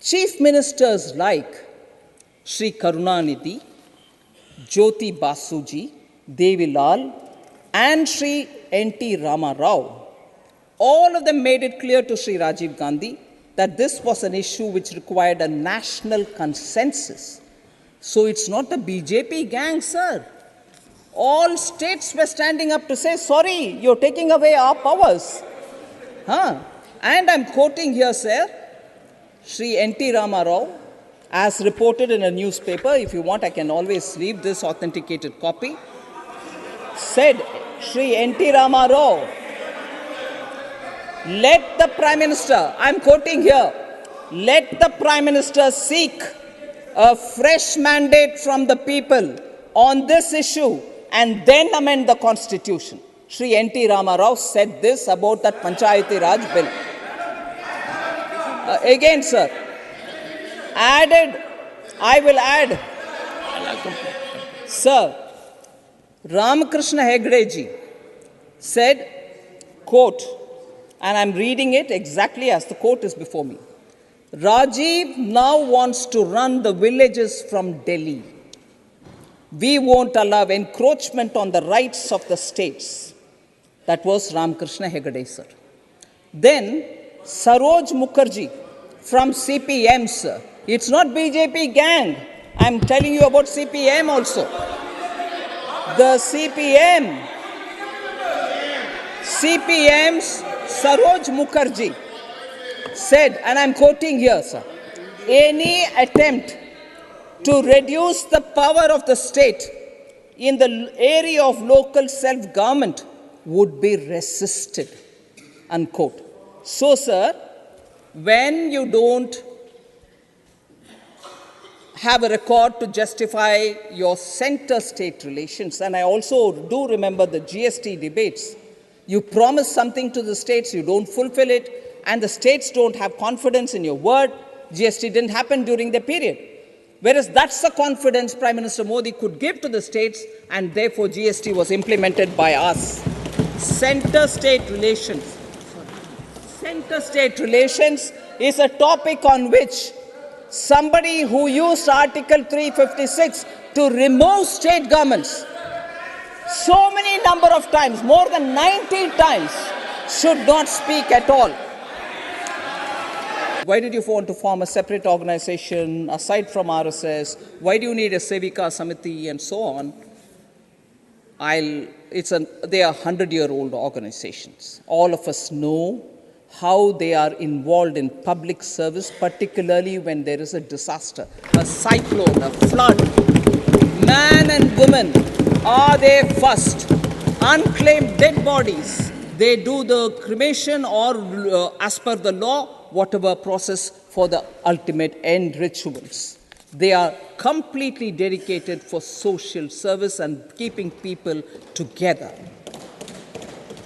Chief ministers like Sri Karunanidhi, Jyoti Basuji, Devi Lal, and Sri N.T. Rama Rao, all of them made it clear to Sri Rajiv Gandhi that this was an issue which required a national consensus. So it's not the BJP gang, sir. All states were standing up to say, sorry, you're taking away our powers. And I'm quoting here, sir, Sri N.T. Rama Rao, as reported in a newspaper, if you want I can always leave this authenticated copy, said Sri N.T. Rama Rao, let the Prime Minister, I'm quoting here, let the Prime Minister seek a fresh mandate from the people on this issue and then amend the Constitution. Sri N.T. Rama Rao said this about that Panchayati Raj bill. Again, sir, I will add, sir, Ramakrishna Hegde ji said, quote, and I'm reading it exactly as the quote is before me. Rajiv now wants to run the villages from Delhi. We won't allow encroachment on the rights of the states. That was Ramakrishna Hegde, sir. Then Saroj Mukherjee from CPM, sir. It's not BJP gang. I'm telling you about CPM also. The CPM's Saroj Mukherjee said, and I'm quoting here, sir, any attempt to reduce the power of the state in the area of local self-government would be resisted, unquote. So, sir, when you don't have a record to justify your center-state relations, and I also do remember the GST debates, you promise something to the states, you don't fulfill it, and the states don't have confidence in your word. GST didn't happen during the period. Whereas that's the confidence Prime Minister Modi could give to the states, and therefore GST was implemented by us. Center-state relations. Center-state relations is a topic on which somebody who used Article 356 to remove state governments so many number of times, more than 90 times, should not speak at all. Why did you want to form a separate organization aside from RSS? Why do you need a Sevika Samiti and so on? They are 100-year-old organizations. All of us know how they are involved in public service, particularly when there is a disaster, a cyclone, a flood. Man and woman are there first. Unclaimed dead bodies, they do the cremation or as per the law, whatever process for the ultimate end rituals. They are completely dedicated for social service and keeping people together.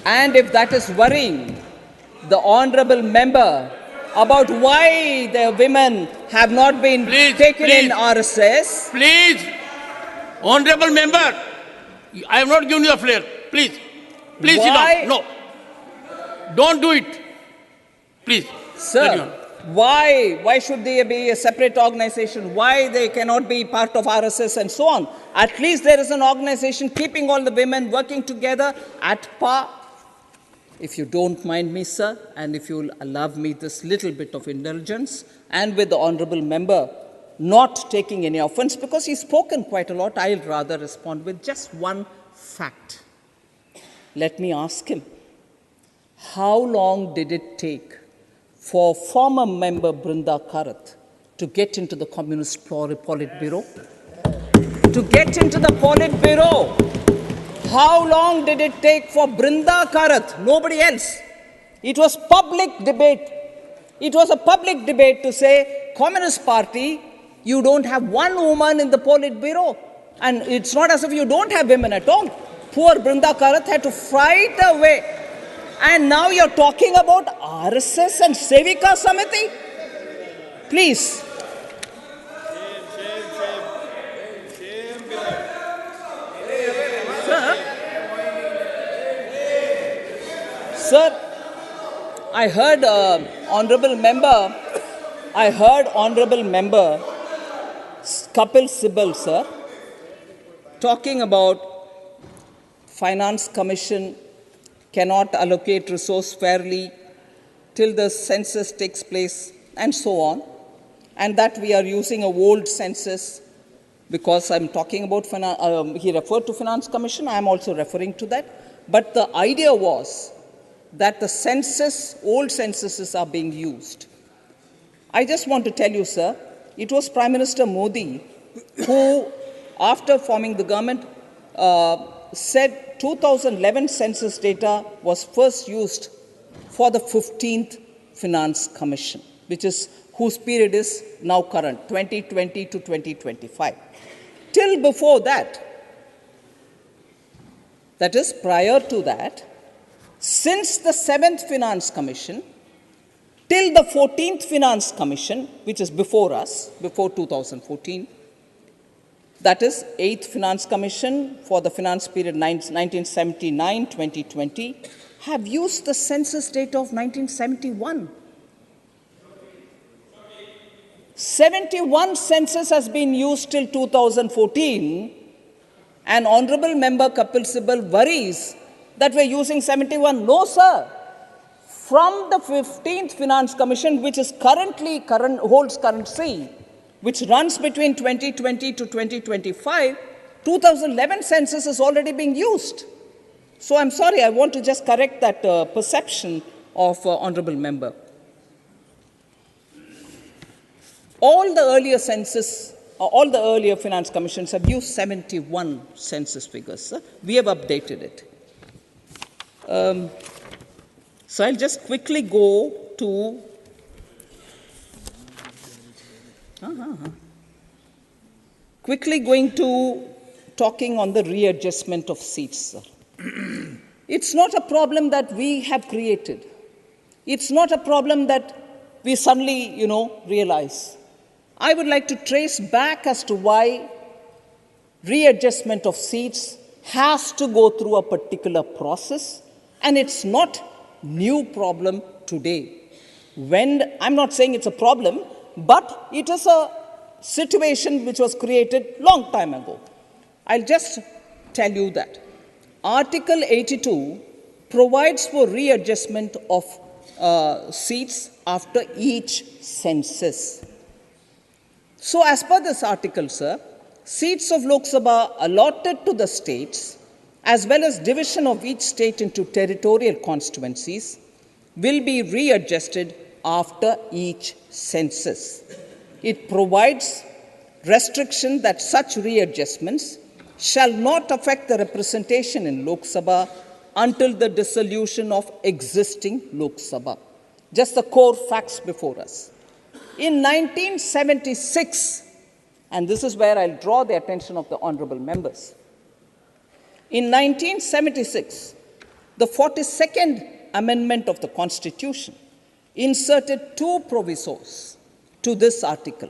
And if that is worrying the honorable member about why the women have not been taken in RSS. Please, honorable member, I have not given you the floor. Please sit down. No, don't do it. Please. Sir, why should there be a separate organization? Why they cannot be part of RSS and so on? At least there is an organization keeping all the women working together at par. If you don't mind me, sir, and if you'll allow me this little bit of indulgence, and with the honorable member not taking any offense, because he's spoken quite a lot, I'll rather respond with just one fact. Let me ask him, how long did it take for former member Brinda Karat to get into the Communist Politburo? To get into the Politburo, how long did it take for Brinda Karat? Nobody else. It was public debate. It was a public debate to say, Communist Party, you don't have one woman in the Politburo. And it's not as if you don't have women at all. Poor Brinda Karat had to fight away. And now you're talking about RSS and Sevika Samiti? Please. Sir, I heard honorable member I heard Honorable Member Kapil Sibal, sir, talking about Finance Commission cannot allocate resource fairly till the census takes place and so on, and that we are using a old census because I'm talking about, he referred to Finance Commission, I'm also referring to that. But the idea was that the census, old censuses are being used. I just want to tell you, sir, it was Prime Minister Modi who, after forming the government, said 2011 census data was first used for the 15th Finance Commission, whose period is now current, 2020 to 2025. Till before that, that is prior to that, since the 7th Finance Commission, till the 14th Finance Commission, which is before us, before 2014, that is 8th Finance Commission for the finance period 1979-2020, have used the census data of 1971. 71 census has been used till 2014, and Honorable Member Kapil Sibal worries that we're using 71. No, sir. From the 15th Finance Commission, which is holds currency, which runs between 2020 to 2025, 2011 census is already being used. So I'm sorry, I want to just correct that perception of Honorable Member. All the earlier finance commissions have used 71 census figures. Sir. We have updated it. So I'll just quickly go to talking on the readjustment of seats, sir. It's not a problem that we have created. It's not a problem that we suddenly, realize. I would like to trace back as to why readjustment of seats has to go through a particular process, and it's not new problem today. I'm not saying it's a problem, but it is a situation which was created long time ago. I'll just tell you that Article 82 provides for readjustment of seats after each census. So as per this article, sir, seats of Lok Sabha allotted to the states, as well as division of each state into territorial constituencies, will be readjusted after each census. It provides restriction that such readjustments shall not affect the representation in Lok Sabha until the dissolution of existing Lok Sabha. Just the core facts before us. In 1976, and this is where I'll draw the attention of the honorable members. In 1976, the 42nd Amendment of the Constitution inserted two provisos to this article.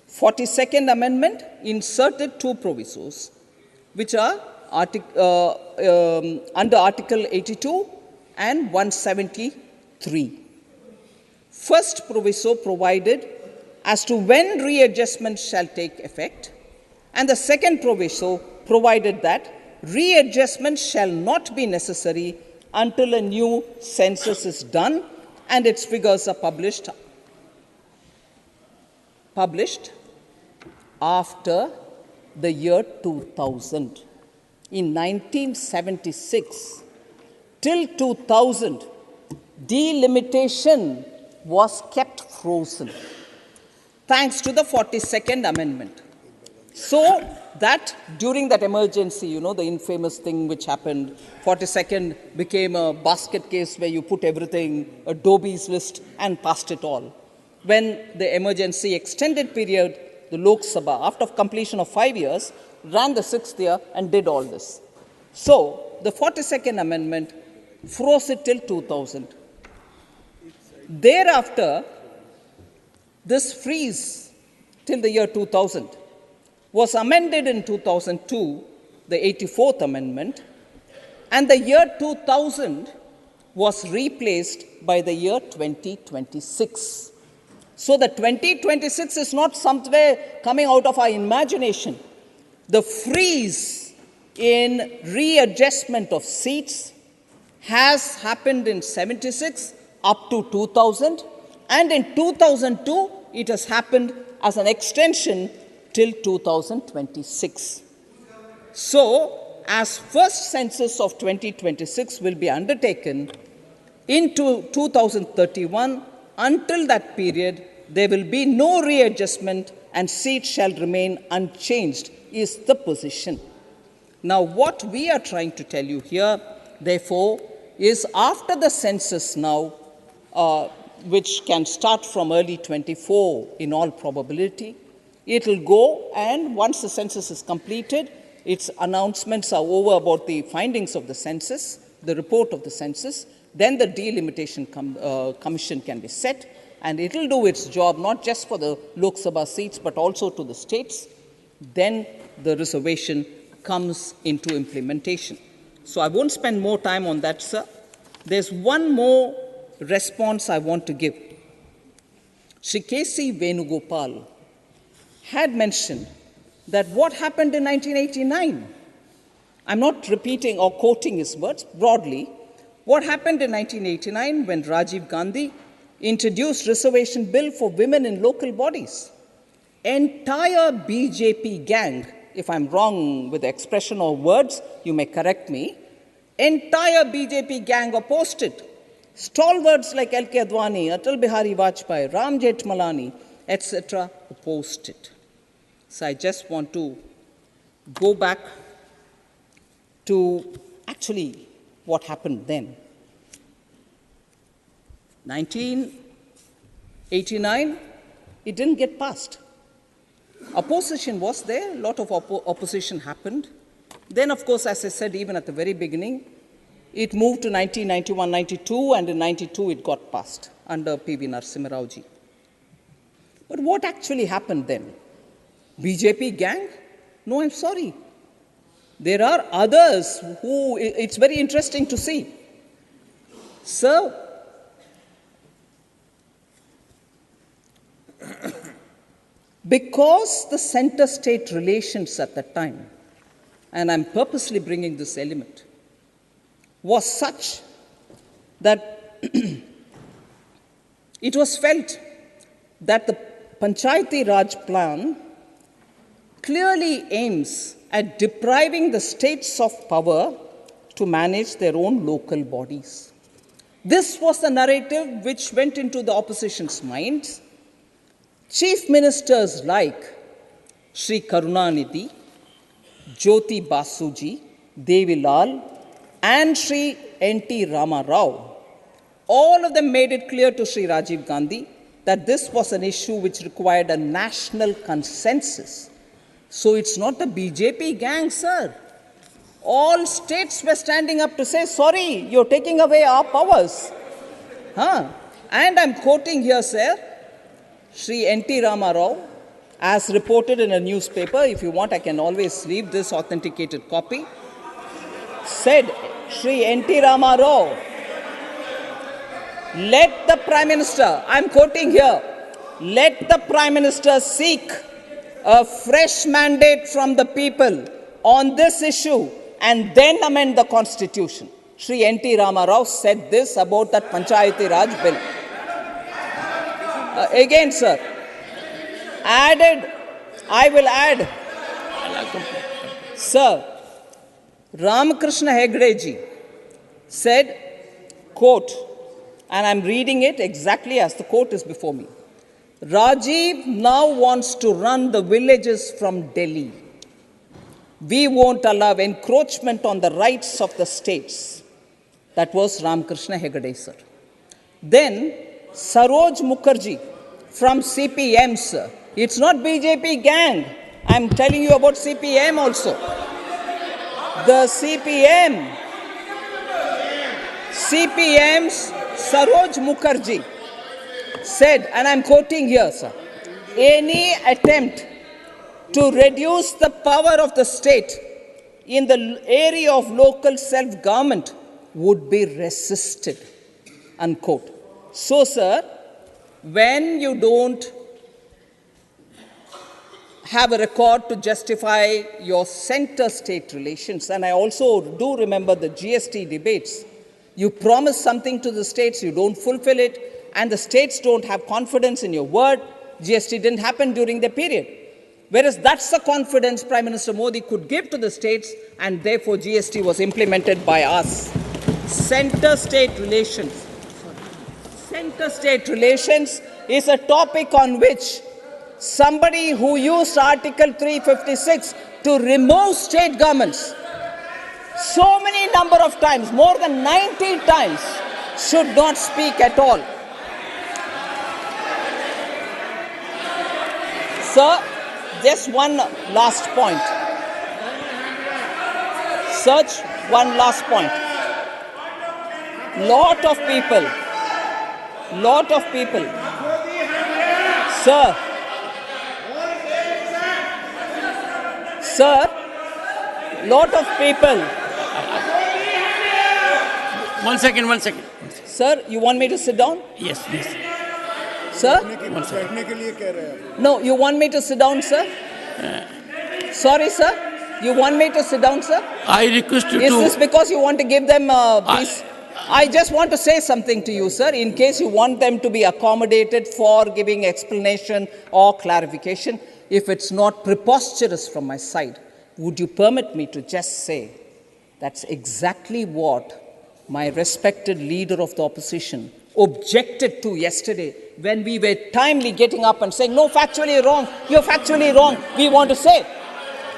42nd Amendment inserted two provisos, which are under Article 82 and 173. First proviso provided as to when readjustment shall take effect, and the second proviso provided that readjustment shall not be necessary until a new census is done and its figures are published after the year 2000. In 1976 till 2000, delimitation was kept frozen, thanks to the 42nd Amendment. So that during that emergency, the infamous thing which happened, 42nd became a basket case where you put everything, Adobe's list, and passed it all. When the emergency extended period, the Lok Sabha, after completion of 5 years, ran the 6th year and did all this. So the 42nd Amendment froze it till 2000. Thereafter, this freeze till the year 2000 was amended in 2002, the 84th Amendment, and the year 2000 was replaced by the year 2026. So the 2026 is not somewhere coming out of our imagination. The freeze in readjustment of seats has happened in 76 up to 2000, and in 2002 it has happened as an extension till 2026. So, as first census of 2026 will be undertaken into 2031, until that period, there will be no readjustment and seats shall remain unchanged, is the position. Now, what we are trying to tell you here, therefore, is after the census now, which can start from early 24 in all probability, it will go, and once the census is completed, its announcements are over about the findings of the census, the report of the census, then the delimitation commission can be set, and it will do its job not just for the Lok Sabha seats but also to the states. Then the reservation comes into implementation. So I won't spend more time on that, sir. There's one more response I want to give. Shri K.C. Venugopal had mentioned that what happened in 1989, I'm not repeating or quoting his words, broadly, what happened in 1989 when Rajiv Gandhi introduced reservation bill for women in local bodies. Entire BJP gang, if I'm wrong with the expression or words, you may correct me, entire BJP gang opposed it. Stalwarts like L.K. Advani, Atal Bihari Vajpayee, Ram Jethmalani, etc. opposed it. So I just want to go back to actually what happened then. 1989, it didn't get passed. Opposition was there, a lot of opposition happened. Then, of course, as I said, even at the very beginning, it moved to 1991-92, and in 92 it got passed under P.V. Narasimha Rao ji. But what actually happened then? BJP gang? No, I'm sorry. There are others who, it's very interesting to see. Sir, because the center-state relations at that time, and I'm purposely bringing this element, was such that it was felt that the Panchayati Raj plan clearly aims at depriving the states of power to manage their own local bodies. This was the narrative which went into the opposition's minds. Chief ministers like Sri Karunanidhi, Jyoti Basuji, Devi Lal, and Sri N.T. Rama Rao, all of them made it clear to Sri Rajiv Gandhi that this was an issue which required a national consensus. So it's not the BJP gang, sir. All states were standing up to say, sorry, you're taking away our powers. And I'm quoting here, sir, Sri N.T. Rama Rao, as reported in a newspaper, if you want, I can always leave this authenticated copy, said Sri N.T. Rama Rao, let the Prime Minister, I'm quoting here, let the Prime Minister seek a fresh mandate from the people on this issue and then amend the Constitution. Sri N.T. Rama Rao said this about that Panchayati Raj bill. Again, sir, I will add, sir, Ramakrishna Hegde ji said, quote, and I'm reading it exactly as the quote is before me. Rajiv now wants to run the villages from Delhi. We won't allow encroachment on the rights of the states. That was Ramakrishna Hegde, sir. Then Saroj Mukherjee from CPM, sir. It's not BJP gang. I'm telling you about CPM also. The CPM's Saroj Mukherjee said, and I'm quoting here, sir, any attempt to reduce the power of the state in the area of local self-government would be resisted, unquote. So, sir, when you don't have a record to justify your center-state relations, and I also do remember the GST debates, you promise something to the states, you don't fulfill it, and the states don't have confidence in your word. GST didn't happen during the period. Whereas that's the confidence Prime Minister Modi could give to the states, and therefore GST was implemented by us. Center-state relations. Center-state relations is a topic on which somebody who used Article 356 to remove state governments so many number of times, more than 90 times, should not speak at all. Sir, just one last point. Such one last point. Lot of people, sir, lot of people. One second. Sir, you want me to sit down? Yes. Sir? No, you want me to sit down, sir? Sorry, sir. You want me to sit down, sir? I request you Is to... this because you want to give them peace? I just want to say something to you, sir, in case you want them to be accommodated for giving explanation or clarification. If it's not preposterous from my side, would you permit me to just say that's exactly what my respected leader of the opposition objected to yesterday when we were timely getting up and saying, no, factually wrong, you're factually wrong, we want to say.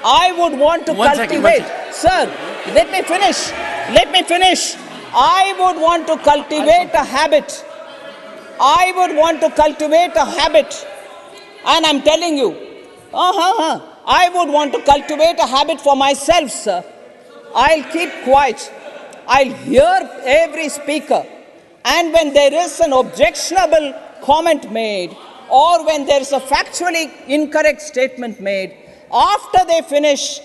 I would want to cultivate, sir, let me finish. I would want to cultivate a habit. And I'm telling you, I would want to cultivate a habit for myself, sir. I'll keep quiet. I'll hear every speaker. And when there is an objectionable comment made, or when there is a factually incorrect statement made, after they finish,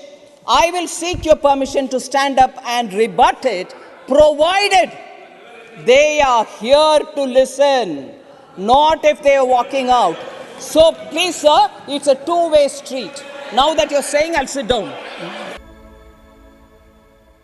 I will seek your permission to stand up and rebut it, provided they are here to listen, not if they are walking out. So please, sir, it's a two-way street. Now that you're saying, I'll sit down.